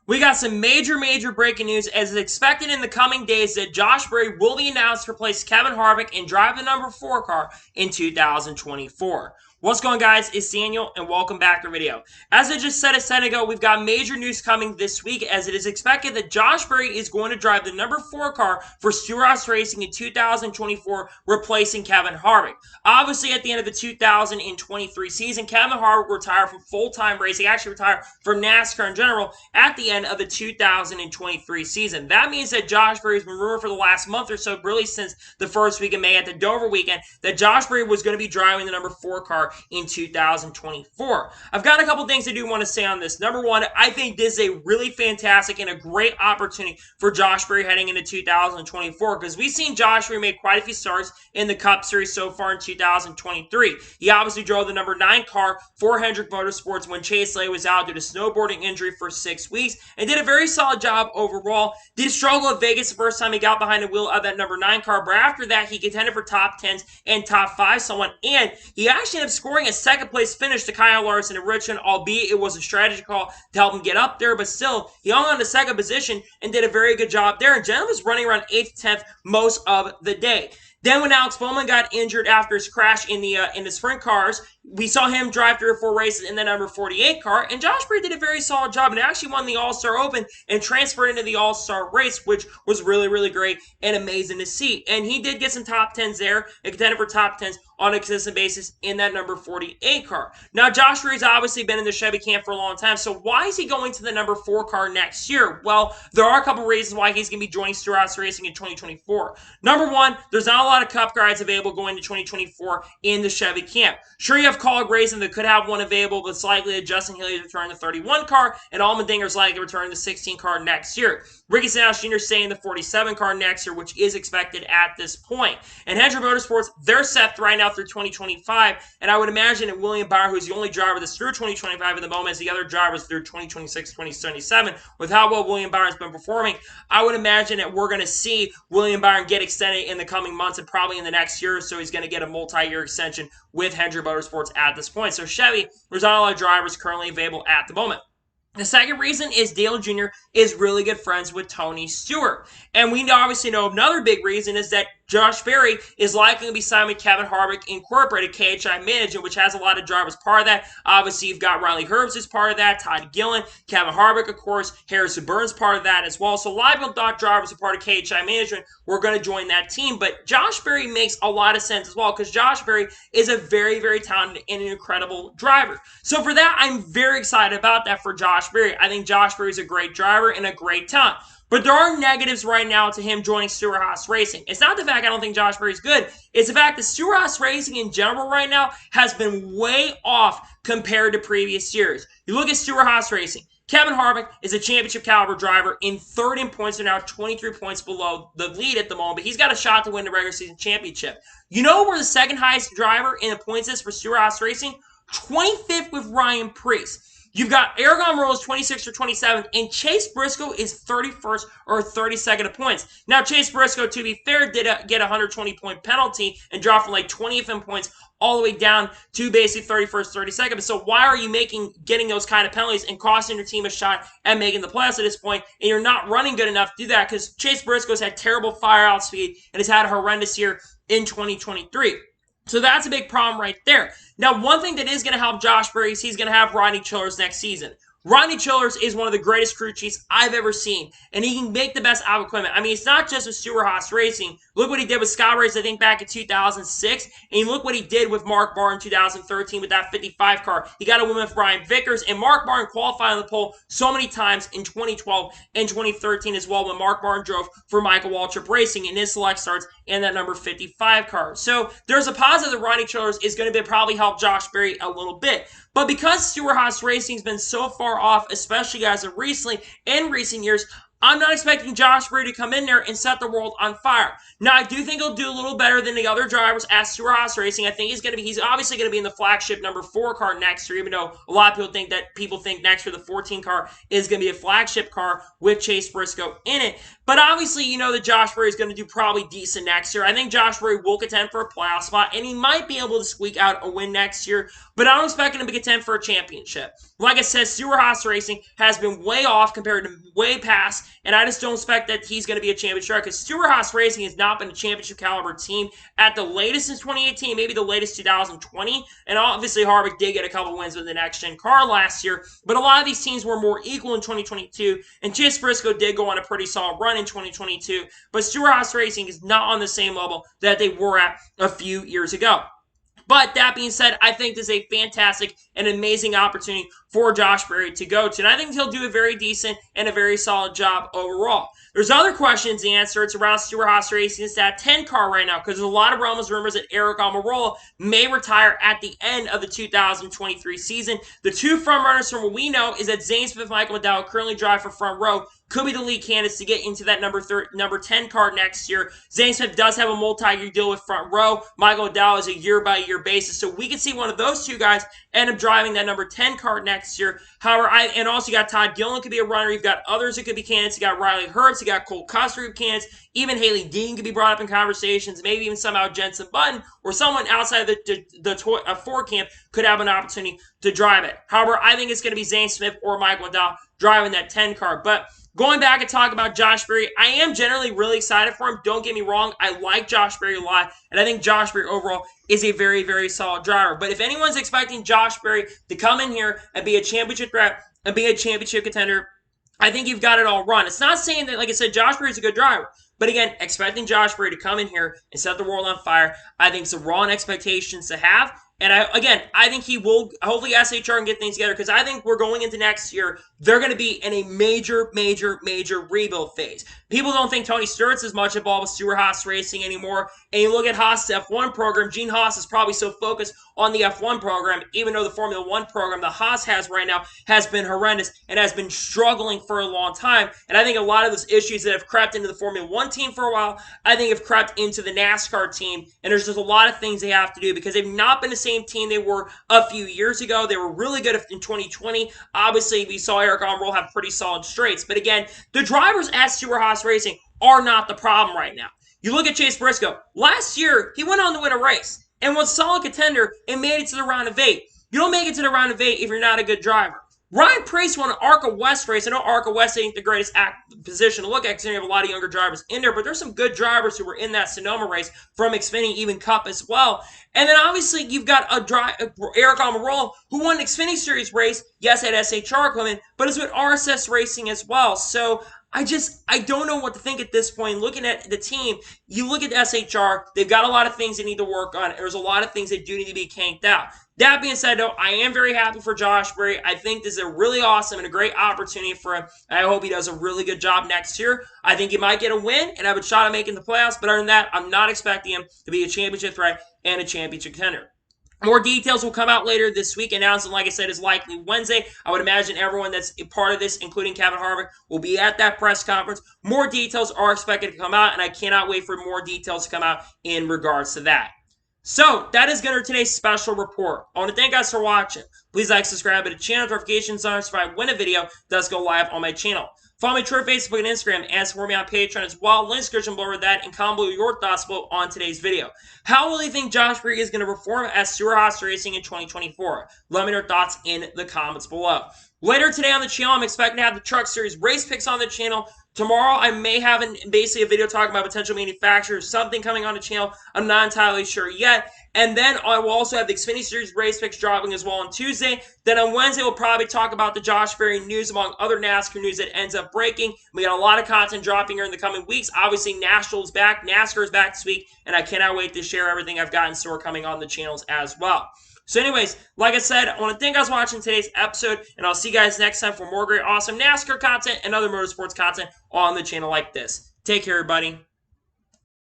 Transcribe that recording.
We got some major breaking news as is expected in the coming days that Josh Berry will be announced to replace Kevin Harvick and drive the number 4 car in 2024. What's going on, guys? It's Daniel and welcome back to the video. As I just said a second ago, we've got major news coming this week as it is expected that Josh Berry is going to drive the number 4 car for Stewart-Haas Racing in 2024, replacing Kevin Harvick. Obviously, at the end of the 2023 season, Kevin Harvick retired from full-time racing, actually retired from NASCAR in general at the end of the 2023 season. That means that Josh Berry has been rumored for the last month or so, really since the first week of May at the Dover weekend, that Josh Berry was going to be driving the number 4 car in 2024. I've got a couple things I do want to say on this. Number one, I think this is a really fantastic and a great opportunity for Josh Berry heading into 2024 because we've seen Josh Berry make quite a few starts in the Cup Series so far in 2023. He obviously drove the number 9 car for Hendrick Motorsports when Chase Elliott was out due to snowboarding injury for 6 weeks and did a very solid job overall. Did struggle at Vegas the first time he got behind the wheel of that number 9 car, but after that he contended for top 10s and top 5 somewhat, and he actually ended up scoring a second place finish to Kyle Larson in Richmond, albeit it was a strategy call to help him get up there, but still, he hung on to second position and did a very good job there, and General was running around 8th, 10th most of the day. Then when Alex Bowman got injured after his crash in the sprint cars, we saw him drive 3 or 4 races in the number 48 car, and Josh Berry did a very solid job and actually won the All-Star Open and transferred into the All-Star race, which was really great and amazing to see. And he did get some top 10s there and contended for top 10s on a consistent basis in that number 48 car. Now, Josh Berry's obviously been in the Chevy camp for a long time, so why is he going to the number 4 car next year? Well, there are a couple reasons why he's going to be joining Stewart-Haas Racing in 2024. Number one, there's not a lot of Cup guys available going to 2024 in the Chevy camp. Sure, you have Cog Racing that could have one available, but it's likely that Justin Haley return the 31 car, and Allmendinger's likely to return the 16 car next year. Ricky Stenhouse Jr. staying the 47 car next year, which is expected at this point. And Hendrick Motorsports, they're set right now through 2025, and I would imagine that William Byron, who's the only driver that's through 2025 at the moment, as the other drivers through 2026, 2077, with how well William Byron's been performing, I would imagine that we're going to see William Byron get extended in the coming months and probably in the next year or so. He's going to get a multi-year extension with Hendrick Motorsports at this point. So Chevy, there's not a lot of drivers currently available at the moment. The second reason is Dale Jr. is really good friends with Tony Stewart. And we obviously know another big reason is that Josh Berry is likely to be signed with Kevin Harvick Incorporated, KHI Management, which has a lot of drivers part of that. Obviously, you've got Riley Herbst as part of that, Todd Gillen, Kevin Harvick, of course, Harrison Burns part of that as well. So a lot of them thought drivers are part of KHI Management were going to join that team. But Josh Berry makes a lot of sense as well because Josh Berry is a very talented and an incredible driver. So for that, I'm very excited about that for Josh Berry. I think Josh Berry is a great driver and a great talent. But there are negatives right now to him joining Stewart-Haas Racing. It's not the fact I don't think Josh Berry's good. It's the fact that Stewart-Haas Racing in general right now has been way off compared to previous years. You look at Stewart-Haas Racing. Kevin Harvick is a championship caliber driver in third in points. They're now 23 points below the lead at the moment, but he's got a shot to win the regular season championship. You know where the second highest driver in the points is for Stewart-Haas Racing? 25th with Ryan Preece. You've got Aragon Rose 26th or 27th, and Chase Briscoe is 31st or 32nd of points. Now, Chase Briscoe, to be fair, did get a 120-point penalty and dropped from like 20th in points all the way down to basically 31st, 32nd. So why are you getting those kind of penalties and costing your team a shot at making the playoffs at this point, and you're not running good enough to do that because Chase Briscoe's had terrible fire-out speed and has had a horrendous year in 2023. So that's a big problem right there. Now, one thing that is going to help Josh Berry is he's going to have Rodney Childers next season. Rodney Childers is one of the greatest crew chiefs I've ever seen, and he can make the best out of equipment. I mean, it's not just with Stewart-Haas Racing. Look what he did with Scott Race, I think, back in 2006, and look what he did with Mark Barr in 2013 with that 55 car. He got a win with Ryan Vickers, and Mark Barr qualified on the pole so many times in 2012 and 2013 as well when Mark Barr drove for Michael Waltrip Racing in his select starts and that number 55 car. So there's a positive that Rodney Childers is going to probably help Josh Berry a little bit. But because Stewart-Haas Racing has been so far off, especially as of recently in recent years, I'm not expecting Josh Berry to come in there and set the world on fire. Now, I do think he'll do a little better than the other drivers at Stewart-Haas Racing. I think he's obviously going to be in the flagship number 4 car next year, even though a lot of people think next year the 14 car is going to be a flagship car with Chase Briscoe in it. But obviously, you know that Josh Berry is going to do probably decent next year. I think Josh Berry will contend for a playoff spot, and he might be able to squeak out a win next year, but I don't expect him to contend for a championship. Like I said, Stewart-Haas Racing has been way off compared to way past, and I just don't expect that he's going to be a championship driver because Stewart-Haas Racing has not been a championship caliber team at the latest since 2018, maybe the latest 2020, and obviously Harvick did get a couple wins with the next-gen car last year, but a lot of these teams were more equal in 2022, and Chase Briscoe did go on a pretty solid run in 2022, but Stewart-Haas Racing is not on the same level that they were at a few years ago. But that being said, I think this is a fantastic and amazing opportunity for Josh Berry to go to. And I think he'll do a very decent and a very solid job overall. There's other questions to answer. It's around Stewart-Haas Racing. It's that 10 car right now because there's a lot of rumors that Aric Almirola may retire at the end of the 2023 season. The two front runners from what we know is that Zane Smith and Michael McDowell currently drive for Front Row. Could be the lead candidates to get into that number 10 car next year. Zane Smith does have a multi-year deal with Front Row. Michael McDowell is a year-by-year basis. So we could see one of those two guys end up driving that number 10 car next year. However, and also you got Todd Gilliland could be a runner. You've got others that could be candidates. You got Riley Herbst. You got Cole Custer candidates. Even Haley Dean could be brought up in conversations. Maybe even somehow Jenson Button or someone outside of the Ford camp could have an opportunity to drive it. However, I think it's going to be Zane Smith or Michael McDowell driving that 10 car. But going back and talking about Josh Berry, I am generally really excited for him. Don't get me wrong. I like Josh Berry a lot, and I think Josh Berry overall is a very, very solid driver. But if anyone's expecting Josh Berry to come in here and be a championship threat and be a championship contender, I think you've got it all wrong. It's not saying that, like I said, Josh Berry is a good driver. But again, expecting Josh Berry to come in here and set the world on fire, I think it's the wrong expectations to have. And I think he will, hopefully SHR can get things together because I think we're going into next year, they're going to be in a major, major, major rebuild phase. People don't think Tony Stewart's as much involved with Stewart-Haas Racing anymore. And you look at Haas's F1 program, Gene Haas is probably so focused on the F1 program, even though the Formula 1 program that Haas has right now has been horrendous and has been struggling for a long time. And I think a lot of those issues that have crept into the Formula 1 team for a while, I think have crept into the NASCAR team. And there's just a lot of things they have to do because they've not been the same team they were a few years ago. They were really good in 2020. Obviously, we saw Aric Almirola have pretty solid straights. But again, the drivers at Stewart-Haas Racing are not the problem right now. You look at Chase Briscoe. Last year, he went on to win a race and was a solid contender and made it to the round of 8. You don't make it to the round of 8 if you're not a good driver. Ryan Preece won an ARCA West race. I know ARCA West ain't the greatest position to look at because you have a lot of younger drivers in there, but there's some good drivers who were in that Sonoma race from Xfinity, even Cup as well. And then obviously you've got Aric Almirola who won an Xfinity Series race. Yes, at SHR equipment, but it's with RSS Racing as well. So I don't know what to think at this point. Looking at the team, you look at SHR, they've got a lot of things they need to work on. There's a lot of things that do need to be canked out. That being said, though, I am very happy for Josh Berry. I think this is a really awesome and a great opportunity for him. I hope he does a really good job next year. I think he might get a win and have a shot at making the playoffs, but other than that, I'm not expecting him to be a championship threat and a championship contender. More details will come out later this week. Announcement, like I said, is likely Wednesday. I would imagine everyone that's a part of this, including Kevin Harvick, will be at that press conference. More details are expected to come out, and I cannot wait for more details to come out in regards to that. So, that is going to today's special report. I want to thank you guys for watching. Please like, subscribe to the channel, notifications on so when a video does go live on my channel. Follow me on Twitter, Facebook, and Instagram, and support me on Patreon as well. Links description below with that, and comment below your thoughts below on today's video. How will you think Josh Berry is going to perform at Stewart-Haas Racing in 2024? Let me know your thoughts in the comments below. Later today on the channel, I'm expecting to have the Truck Series race picks on the channel. Tomorrow, I may have basically a video talking about potential manufacturers, something coming on the channel. I'm not entirely sure yet. And then I will also have the Xfinity Series race picks dropping as well on Tuesday. Then on Wednesday, we'll probably talk about the Josh Berry news among other NASCAR news that ends up breaking. We got a lot of content dropping here in the coming weeks. Obviously, National is back. NASCAR is back this week. And I cannot wait to share everything I've got in store coming on the channels as well. So anyways, like I said, I want to thank you guys for watching today's episode, and I'll see you guys next time for more great, awesome NASCAR content and other motorsports content on the channel like this. Take care, everybody.